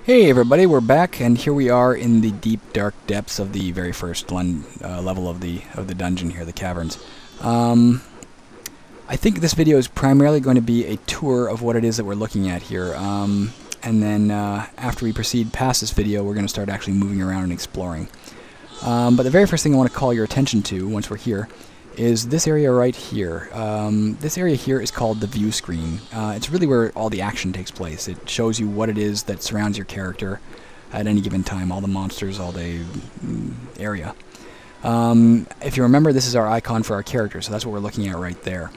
Hey everybody, we're back, and here we are in the deep, dark depths of the very first level of the dungeon here, the caverns. I think this video is primarily going to be a tour of what it is that we're looking at here, and then after we proceed past this video, we're going to start actually moving around and exploring. But the very first thing I want to call your attention to, once we're here, is this area right here. This area here is called the view screen. It's really where all the action takes place. It shows you what it is that surrounds your character at any given time, all the monsters, all the area. If you remember, this is our icon for our character, so that's what we're looking at right there.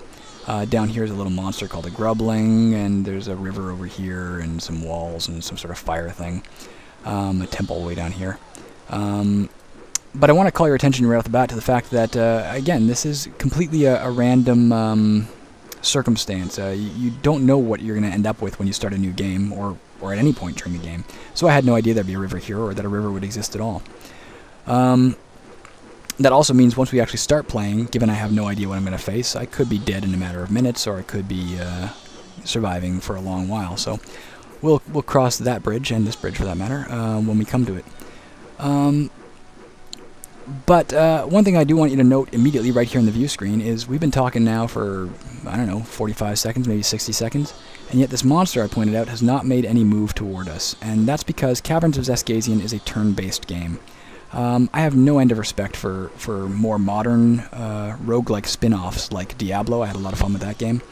Down here is a little monster called a Grubling, and there's a river over here, and some walls, and some sort of fire thing. A temple way down here. But I want to call your attention right off the bat to the fact that, again, this is completely a random circumstance. You don't know what you're going to end up with when you start a new game, or at any point during the game. So I had no idea there'd be a river here, or that a river would exist at all. That also means once we actually start playing, given I have no idea what I'm going to face, I could be dead in a matter of minutes, or I could be surviving for a long while. So we'll cross that bridge, and this bridge for that matter, when we come to it. But one thing I do want you to note immediately right here in the view screen is we've been talking now for, I don't know, 45 seconds, maybe 60 seconds, and yet this monster I pointed out has not made any move toward us, and that's because Caverns of Xaskazien is a turn-based game. I have no end of respect for more modern roguelike spin-offs like Diablo. I had a lot of fun with that game.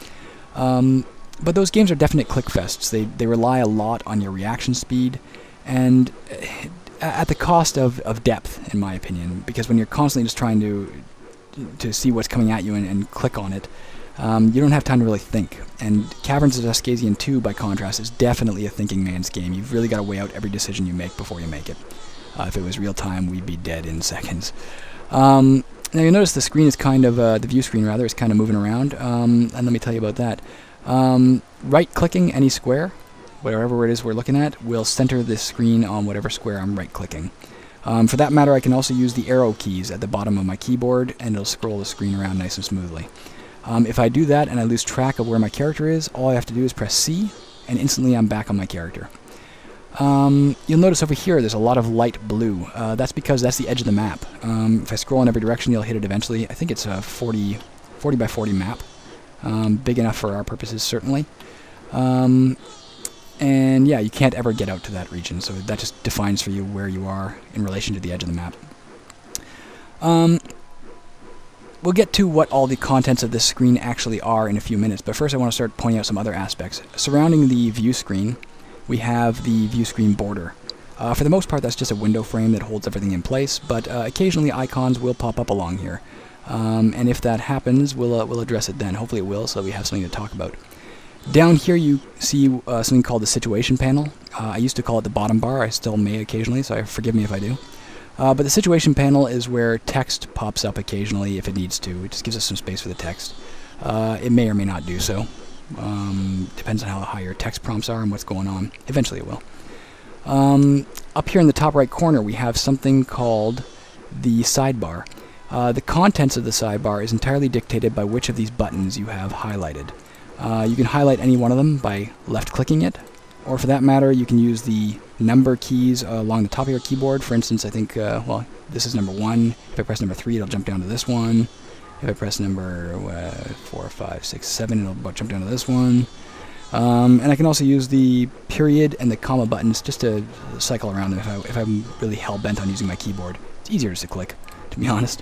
But those games are definite clickfests. They rely a lot on your reaction speed, and at the cost of depth, in my opinion, because when you're constantly just trying to see what's coming at you and click on it, you don't have time to really think. And Caverns of Xaskazien 2, by contrast, is definitely a thinking man's game. You've really got to weigh out every decision you make before you make it. If it was real time, we'd be dead in seconds. Now you notice the screen is kind of, the view screen rather, is kind of moving around, and let me tell you about that. Right-clicking any square, whatever it is we're looking at, will center this screen on whatever square I'm right-clicking. For that matter, I can also use the arrow keys at the bottom of my keyboard, and it'll scroll the screen around nice and smoothly. If I do that and I lose track of where my character is, all I have to do is press C, and instantly I'm back on my character. You'll notice over here there's a lot of light blue. That's because that's the edge of the map. If I scroll in every direction, you'll hit it eventually. I think it's a 40 by 40 map. Big enough for our purposes, certainly. And yeah, you can't ever get out to that region, so that just defines for you where you are in relation to the edge of the map. We'll get to what all the contents of this screen actually are in a few minutes, but first I want to start pointing out some other aspects. Surrounding the view screen, we have the view screen border. For the most part, that's just a window frame that holds everything in place, but occasionally icons will pop up along here. And if that happens, we'll address it then. Hopefully it will, so we have something to talk about. Down here you see something called the situation panel. I used to call it the bottom bar. I still may occasionally, so forgive me if I do. But the situation panel is where text pops up occasionally if it needs to. It just gives us some space for the text. It may or may not do so. Depends on how high your text prompts are and what's going on. Eventually it will. Up here in the top right corner we have something called the sidebar. The contents of the sidebar is entirely dictated by which of these buttons you have highlighted. You can highlight any one of them by left-clicking it, or for that matter, you can use the number keys along the top of your keyboard. For instance, I think, well, this is number 1. If I press number 3, it'll jump down to this one. If I press number 4, 5, 6, 7, it'll jump down to this one. And I can also use the period and the comma buttons just to cycle around them if I'm really hell-bent on using my keyboard. It's easier just to click, to be honest.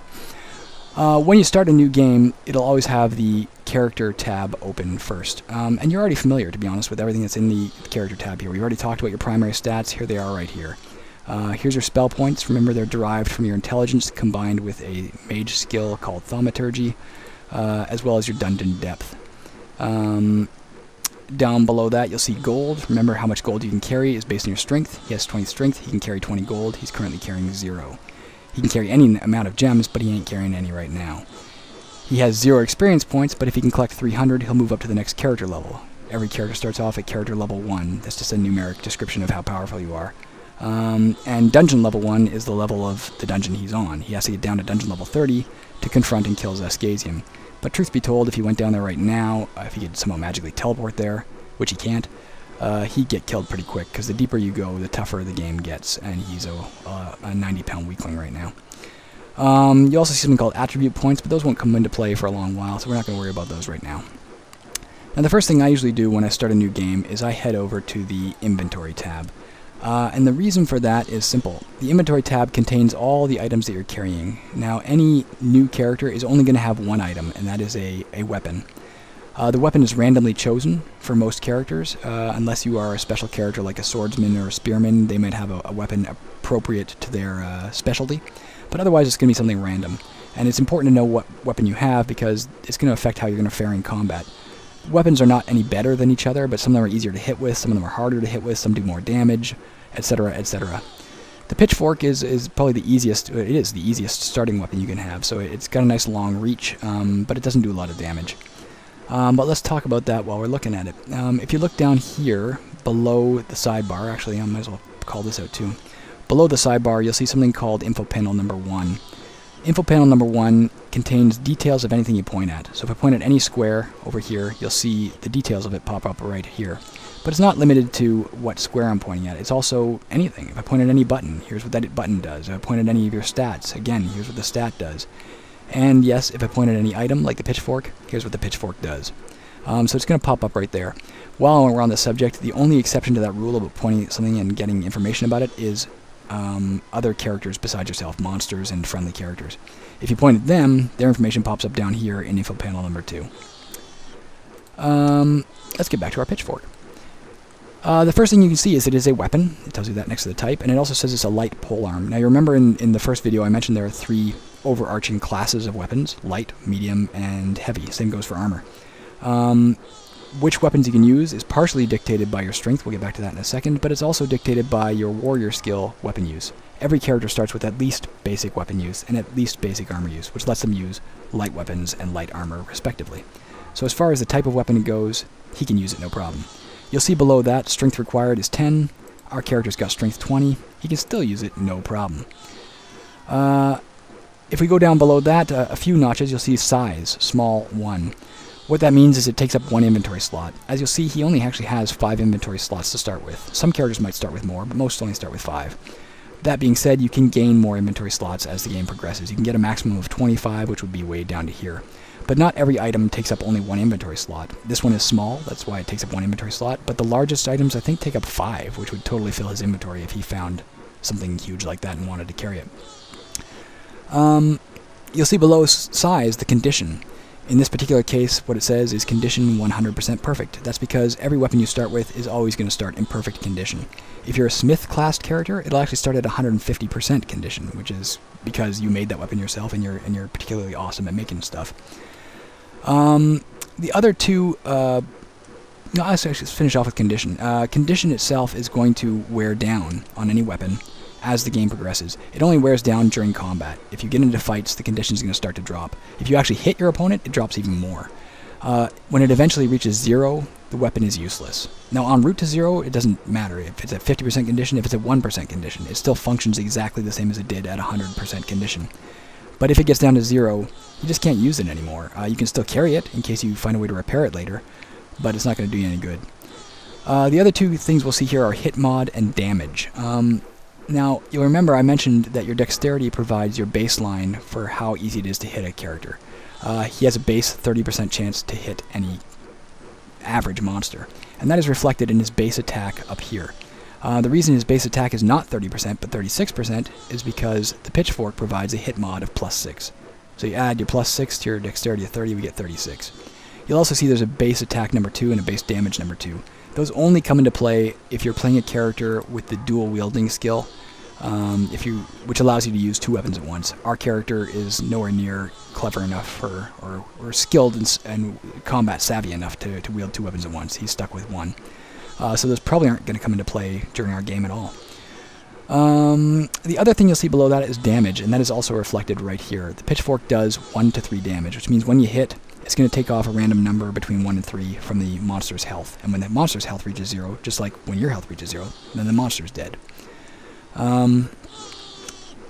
When you start a new game, it'll always have the character tab open first. And you're already familiar, to be honest, with everything that's in the character tab here. We've already talked about your primary stats. Here they are right here. Here's your spell points. Remember, they're derived from your intelligence combined with a mage skill called thaumaturgy, as well as your dungeon depth. Down below that, you'll see gold. Remember, how much gold you can carry is based on your strength. He has 20 strength. He can carry 20 gold. He's currently carrying 0. He can carry any amount of gems, but he ain't carrying any right now. He has 0 experience points, but if he can collect 300, he'll move up to the next character level. Every character starts off at character level 1. That's just a numeric description of how powerful you are. And dungeon level 1 is the level of the dungeon he's on. He has to get down to dungeon level 30 to confront and kill Xaskazien. But truth be told, if he went down there right now, if he could somehow magically teleport there, which he can't, he'd get killed pretty quick, because the deeper you go, the tougher the game gets, and he's a 90-pound weakling right now. You also see something called attribute points, but those won't come into play for a long while, so we're not going to worry about those right now. Now the first thing I usually do when I start a new game is I head over to the inventory tab. And the reason for that is simple. The inventory tab contains all the items that you're carrying. Now any new character is only going to have one item, and that is a weapon. The weapon is randomly chosen for most characters, unless you are a special character like a swordsman or a spearman. They might have a weapon appropriate to their specialty, but otherwise it's going to be something random. And it's important to know what weapon you have, because it's going to affect how you're going to fare in combat. Weapons are not any better than each other, but some of them are easier to hit with, some of them are harder to hit with, some do more damage, etc., etc. The pitchfork is probably the easiest. It is the easiest starting weapon you can have, so it's got a nice long reach, but it doesn't do a lot of damage. But let's talk about that while we're looking at it. If you look down here below the sidebar, actually I might as well call this out too. Below the sidebar you'll see something called info panel number 1. Info panel number 1 contains details of anything you point at. So if I point at any square over here, you'll see the details of it pop up right here. But it's not limited to what square I'm pointing at. It's also anything. If I point at any button, here's what that button does. If I point at any of your stats, again, here's what the stat does. And yes, if I point at any item, like the pitchfork, here's what the pitchfork does. So it's going to pop up right there. While we're on the subject, the only exception to that rule about pointing at something and getting information about it is other characters besides yourself, monsters and friendly characters. If you point at them, their information pops up down here in info panel number 2. Let's get back to our pitchfork. The first thing you can see is it is a weapon. It tells you that next to the type, and it also says it's a light polearm. Now you remember in the first video I mentioned there are 3 overarching classes of weapons: light, medium, and heavy. Same goes for armor. Which weapons you can use is partially dictated by your strength, we'll get back to that in a second, but it's also dictated by your warrior skill weapon use. Every character starts with at least basic weapon use and at least basic armor use, which lets them use light weapons and light armor respectively. So as far as the type of weapon goes, he can use it no problem. You'll see below that strength required is 10. Our character's got strength 20. He can still use it no problem. If we go down below that a few notches, you'll see size, small 1. What that means is it takes up 1 inventory slot. As you'll see, he only actually has 5 inventory slots to start with. Some characters might start with more, but most only start with 5. That being said, you can gain more inventory slots as the game progresses. You can get a maximum of 25, which would be way down to here. But not every item takes up only 1 inventory slot. This one is small, that's why it takes up 1 inventory slot, but the largest items I think take up 5, which would totally fill his inventory if he found something huge like that and wanted to carry it. You'll see below size the condition. In this particular case, what it says is condition 100% perfect. That's because every weapon you start with is always going to start in perfect condition. If you're a smith-classed character, it'll actually start at 150% condition, which is because you made that weapon yourself and you're particularly awesome at making stuff. The other two... no, let's actually finish off with condition. Condition itself is going to wear down on any weapon as the game progresses. It only wears down during combat. If you get into fights, the condition is going to start to drop. If you actually hit your opponent, it drops even more. When it eventually reaches 0, the weapon is useless. Now, en route to 0, it doesn't matter. If it's at 50% condition, if it's at 1% condition, it still functions exactly the same as it did at 100% condition. But if it gets down to 0, you just can't use it anymore. You can still carry it in case you find a way to repair it later, but it's not going to do you any good. The other two things we'll see here are hit mod and damage. Now, you'll remember I mentioned that your dexterity provides your baseline for how easy it is to hit a character. He has a base 30% chance to hit any average monster, and that is reflected in his base attack up here. The reason his base attack is not 30% but 36% is because the pitchfork provides a hit mod of +6. So you add your +6 to your dexterity of 30, we get 36. You'll also see there's a base attack number 2 and a base damage number 2. Those only come into play if you're playing a character with the dual wielding skill, which allows you to use 2 weapons at once. Our character is nowhere near clever enough or skilled and combat savvy enough to wield 2 weapons at once. He's stuck with 1. So those probably aren't going to come into play during our game at all. The other thing you'll see below that is damage, and that is also reflected right here. The pitchfork does 1 to 3 damage, which means when you hit, it's going to take off a random number between 1 and 3 from the monster's health. And when that monster's health reaches 0, just like when your health reaches 0, then the monster's dead. So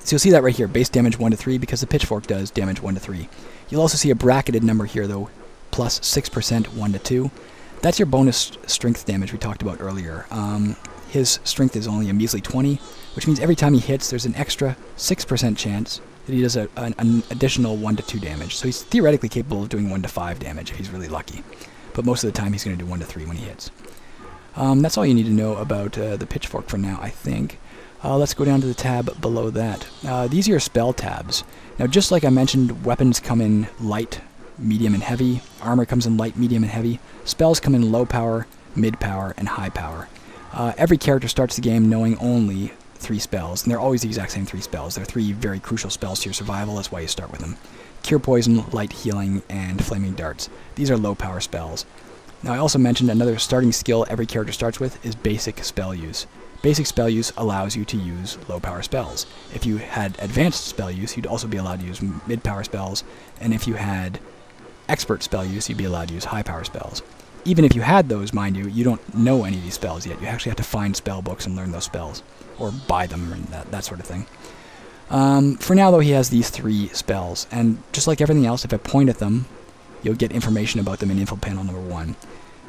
you'll see that right here, base damage 1 to 3, because the pitchfork does damage 1 to 3. You'll also see a bracketed number here, though, +6% 1 to 2. That's your bonus strength damage we talked about earlier. His strength is only a measly 20, which means every time he hits, there's an extra 6% chance that he does an additional 1 to 2 damage. So he's theoretically capable of doing 1 to 5 damage if he's really lucky. But most of the time, he's going to do 1 to 3 when he hits. That's all you need to know about the pitchfork for now, I think. Let's go down to the tab below that. These are your spell tabs. Now, just like I mentioned, weapons come in light, medium, and heavy. Armor comes in light, medium, and heavy. Spells come in low power, mid power, and high power. Every character starts the game knowing only 3 spells, and they're always the exact same 3 spells. They're 3 very crucial spells to your survival. That's why you start with them. Cure Poison, Light Healing, and Flaming Darts. These are low power spells. Now, I also mentioned another starting skill every character starts with is basic spell use. Basic spell use allows you to use low power spells. If you had advanced spell use, you'd also be allowed to use mid power spells, and if you had expert spell use, you'd be allowed to use high power spells. Even if you had those, mind you, you don't know any of these spells yet. You actually have to find spell books and learn those spells, or buy them, and that sort of thing. For now, though, he has these 3 spells, and just like everything else, if I point at them, you'll get information about them in info panel number 1.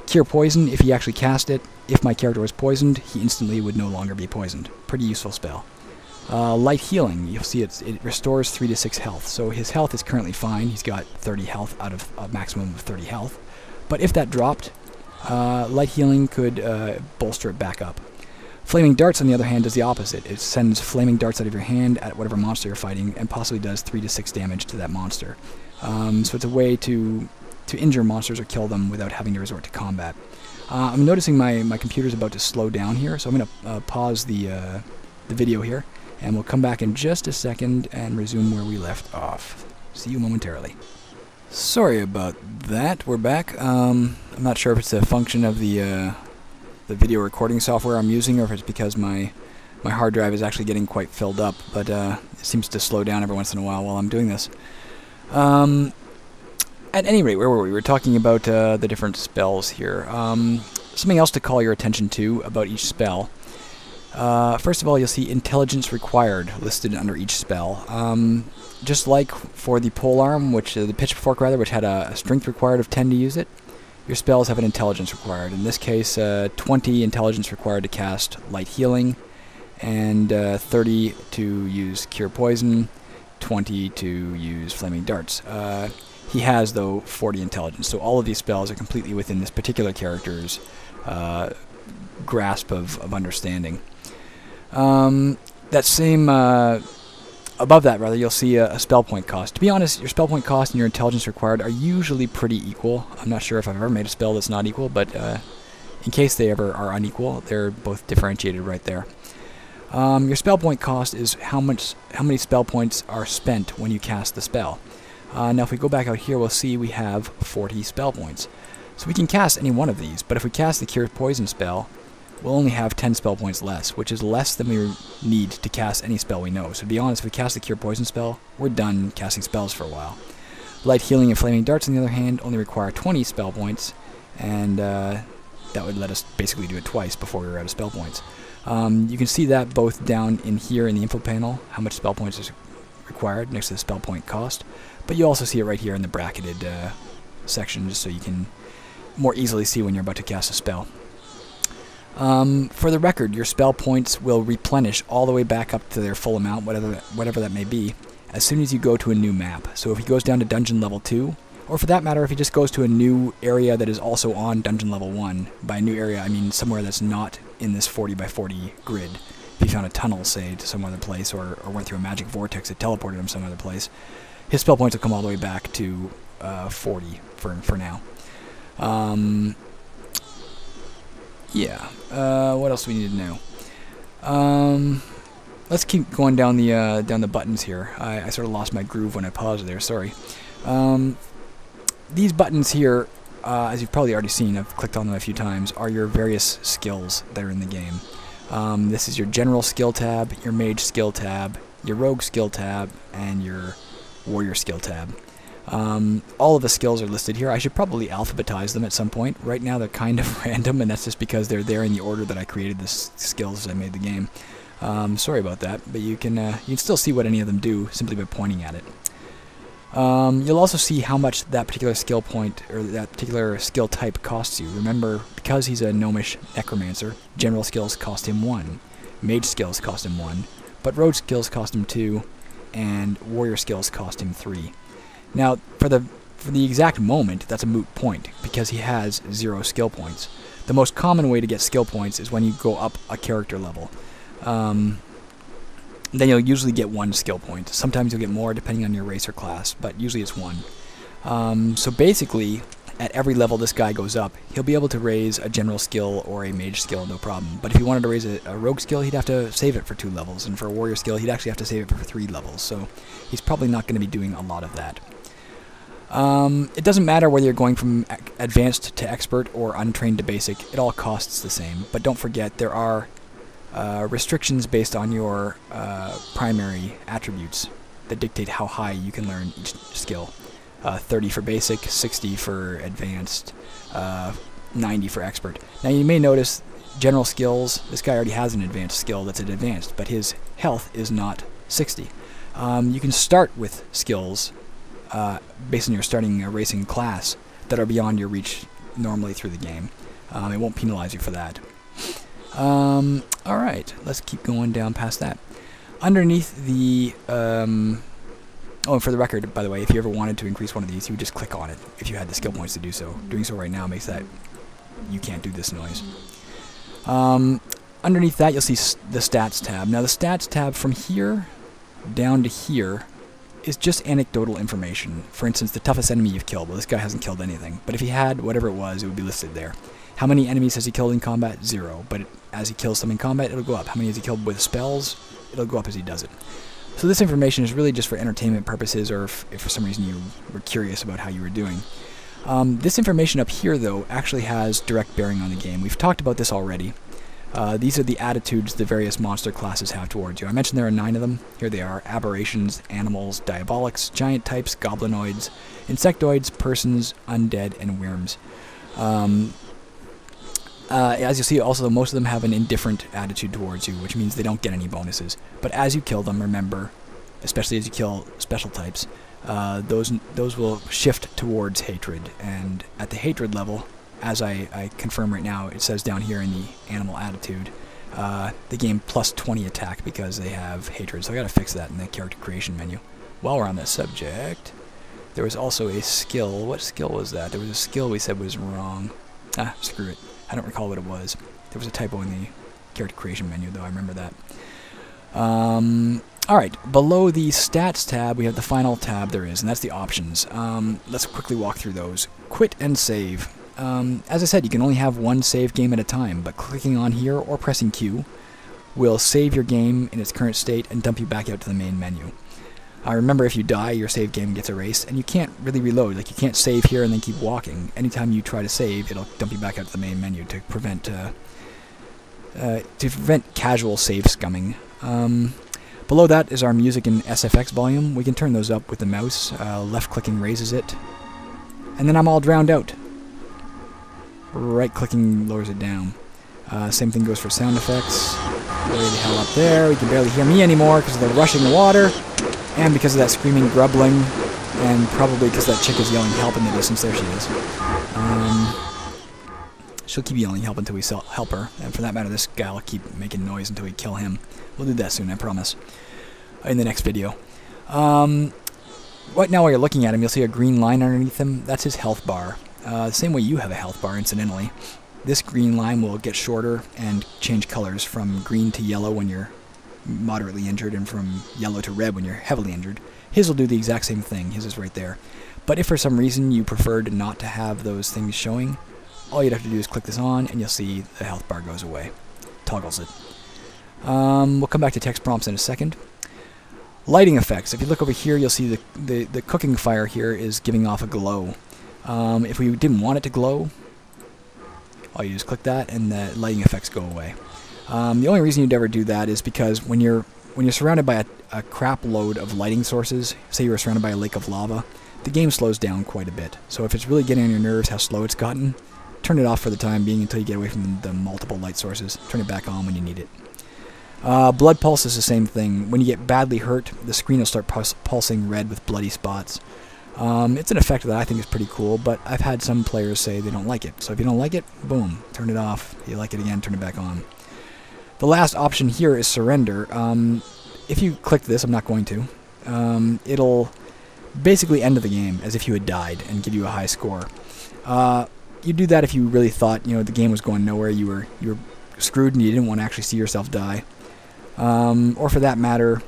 Cure Poison, if he actually cast it, if my character was poisoned, he instantly would no longer be poisoned. Pretty useful spell. Light Healing, you'll see it restores 3 to 6 health, so his health is currently fine. He's got 30 health out of a maximum of 30 health. But if that dropped, Light Healing could bolster it back up. Flaming Darts, on the other hand, does the opposite. It sends flaming darts out of your hand at whatever monster you're fighting and possibly does 3 to 6 damage to that monster. So it's a way to injure monsters or kill them without having to resort to combat. I'm noticing my computer's about to slow down here, so I'm going to pause the video here, and we'll come back in just a second and resume where we left off. See you momentarily. Sorry about that. We're back. I'm not sure if it's a function of the video recording software I'm using, or if it's because my hard drive is actually getting quite filled up, but it seems to slow down every once in a while I'm doing this. At any rate, where were we? We were talking about the different spells here. Something else to call your attention to about each spell. First of all, you'll see intelligence required listed under each spell. Just like for the polearm, the pitchfork rather, which had a strength required of 10 to use it, your spells have an intelligence required. In this case, 20 intelligence required to cast Light Healing, and 30 to use Cure Poison, 20 to use Flaming Darts. He has, though, 40 intelligence, so all of these spells are completely within this particular character's grasp of understanding. Above that, rather, you'll see a spell point cost. To be honest, your spell point cost and your intelligence required are usually pretty equal. I'm not sure if I've ever made a spell that's not equal, but in case they ever are unequal, they're both differentiated right there. Your spell point cost is how many spell points are spent when you cast the spell. Now, if we go back out here, we'll see we have 40 spell points. So we can cast any one of these, but if we cast the Cure Poison spell, we'll only have 10 spell points less, which is less than we need to cast any spell we know. So to be honest, if we cast the Cure Poison spell, we're done casting spells for a while. Light Healing and Flaming Darts, on the other hand, only require 20 spell points, and that would let us basically do it twice before we were out of spell points. You can see that both down in here in the info panel, how much spell points is required next to the spell point cost, but you also see it right here in the bracketed section, just so you can more easily see when you're about to cast a spell. For the record, your spell points will replenish all the way back up to their full amount, whatever that may be, as soon as you go to a new map. So if he goes down to dungeon level 2, or for that matter, if he just goes to a new area that is also on dungeon level 1, by a new area I mean somewhere that's not in this 40 by 40 grid. If he found a tunnel, say, to some other place, or went through a magic vortex that teleported him some other place, his spell points will come all the way back to 40 for now. Yeah. What else do we need to know? Let's keep going down the buttons here. I sort of lost my groove when I paused there. Sorry. These buttons here, as you've probably already seen, I've clicked on them a few times, are your various skills that are in the game. This is your general skill tab, your mage skill tab, your rogue skill tab, and your warrior skill tab. All of the skills are listed here. I should probably alphabetize them at some point. Right now they're kind of random, and that's just because they're there in the order that I created the skills as I made the game. Sorry about that, but you can still see what any of them do simply by pointing at it. You'll also see how much that particular skill point or that particular skill type costs you. Remember, because he's a Gnomish Necromancer, general skills cost him 1, mage skills cost him 1, but rogue skills cost him 2, and warrior skills cost him 3. Now, for the exact moment, that's a moot point, because he has 0 skill points. The most common way to get skill points is when you go up a character level. Then you'll usually get 1 skill point. Sometimes you'll get more depending on your race or class, but usually it's 1. So basically, at every level this guy goes up, he'll be able to raise a general skill or a mage skill, no problem. But if he wanted to raise a rogue skill, he'd have to save it for 2 levels, and for a warrior skill, he'd actually have to save it for 3 levels. So he's probably not going to be doing a lot of that. It doesn't matter whether you're going from advanced to expert or untrained to basic, it all costs the same. But don't forget, there are restrictions based on your primary attributes that dictate how high you can learn each skill. 30 for basic, 60 for advanced, 90 for expert. Now you may notice general skills, this guy already has an advanced skill that's at advanced, but his health is not 60. You can start with skills based on your starting racing class that are beyond your reach normally through the game. It won't penalize you for that. Alright, let's keep going down past that. Underneath the, oh, and for the record, by the way, if you ever wanted to increase one of these, you would just click on it if you had the skill points to do so. Doing so right now makes that you can't do this noise. Underneath that, you'll see the stats tab. Now, the stats tab from here down to here is just anecdotal information. For instance, the toughest enemy you've killed. Well, this guy hasn't killed anything, but if he had, whatever it was, it would be listed there. How many enemies has he killed in combat? 0. But as he kills them in combat, it'll go up. How many has he killed with spells? It'll go up as he does it. So this information is really just for entertainment purposes, or if for some reason you were curious about how you were doing. This information up here, though, actually has direct bearing on the game. We've talked about this already. These are the attitudes the various monster classes have towards you. I mentioned there are 9 of them. Here they are: aberrations, animals, diabolics, giant types, goblinoids, insectoids, persons, undead, and worms. As you'll see, also, most of them have an indifferent attitude towards you, which means they don't get any bonuses. But as you kill them, remember, especially as you kill special types, those will shift towards hatred. And at the hatred level, as I confirm right now, it says down here in the animal attitude, they gain plus 20 attack because they have hatred. So I gotta fix that in the character creation menu. While we're on that subject, there was also a skill. What skill was that? There was a skill we said was wrong. Ah, screw it. I don't recall what it was. There was a typo in the character creation menu, though. I remember that. Alright, below the stats tab, we have the final tab there is, and that's the options. Let's quickly walk through those. Quit and save. As I said, you can only have 1 save game at a time, but clicking on here or pressing Q will save your game in its current state and dump you back out to the main menu. Remember, if you die, your save game gets erased, and you can't really reload. Like, you can't save here and then keep walking. Anytime you try to save, it'll dump you back out to the main menu to prevent casual save scumming. Below that is our music and SFX volume. We can turn those up with the mouse. Left-clicking raises it. And then I'm all drowned out. Right-clicking lowers it down. Same thing goes for sound effects. Way the hell up there. You can barely hear me anymore because of the rushing water. And because of that screaming grumbling, and probably because that chick is yelling help in the distance. There she is. She'll keep yelling help until we help her, and for that matter, this guy will keep making noise until we kill him. We'll do that soon, I promise, in the next video. Right now, while you're looking at him, you'll see a green line underneath him. That's his health bar. The same way you have a health bar, incidentally. This green line will get shorter and change colors from green to yellow when you're moderately injured, and from yellow to red when you're heavily injured. His will do the exact same thing. His is right there. But if for some reason you preferred not to have those things showing, all you'd have to do is click this on and you'll see the health bar goes away. Toggles it. We'll come back to text prompts in a second. Lighting effects. If you look over here, you'll see the cooking fire here is giving off a glow. If we didn't want it to glow, all you just click that and the lighting effects go away. The only reason you'd ever do that is because when you're surrounded by a crap load of lighting sources, say you were surrounded by a lake of lava, the game slows down quite a bit. So if it's really getting on your nerves how slow it's gotten, turn it off for the time being until you get away from the multiple light sources. Turn it back on when you need it. Blood pulse is the same thing. When you get badly hurt, the screen will start pulsing red with bloody spots. It's an effect that I think is pretty cool, but I've had some players say they don't like it. So if you don't like it, boom, turn it off. If you like it again, turn it back on. The last option here is surrender. If you click this, I'm not going to, it'll basically end the game as if you had died and give you a high score. You do that if you really thought, you know, the game was going nowhere, you were screwed and you didn't want to actually see yourself die. Or for that matter,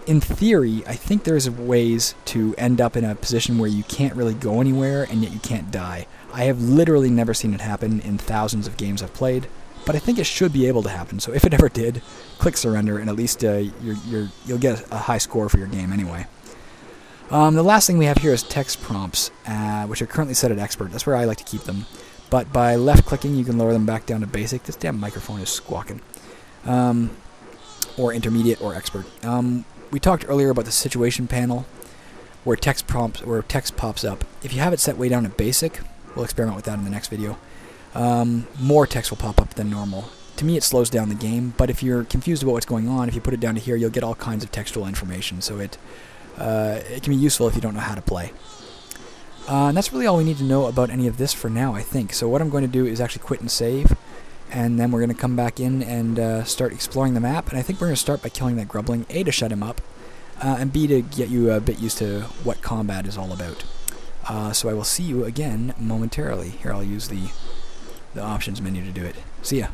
in theory, I think there's ways to end up in a position where you can't really go anywhere and yet you can't die. I have literally never seen it happen in thousands of games I've played, but I think it should be able to happen. So if it ever did, click surrender and at least you'll get a high score for your game anyway. The last thing we have here is text prompts, which are currently set at expert. That's where I like to keep them. But by left-clicking, you can lower them back down to basic. This damn microphone is squawking. Or intermediate or expert. We talked earlier about the situation panel, where text pops up. If you have it set way down to basic, we'll experiment with that in the next video, more text will pop up than normal. To me, it slows down the game, but if you're confused about what's going on, if you put it down to here, you'll get all kinds of textual information, so it can be useful if you don't know how to play. And that's really all we need to know about any of this for now, I think. So what I'm going to do is actually quit and save, and then we're going to come back in and start exploring the map. And I think we're going to start by killing that Grubbling, A, to shut him up, and B, to get you a bit used to what combat is all about. So I will see you again momentarily. Here, I'll use the options menu to do it. See ya.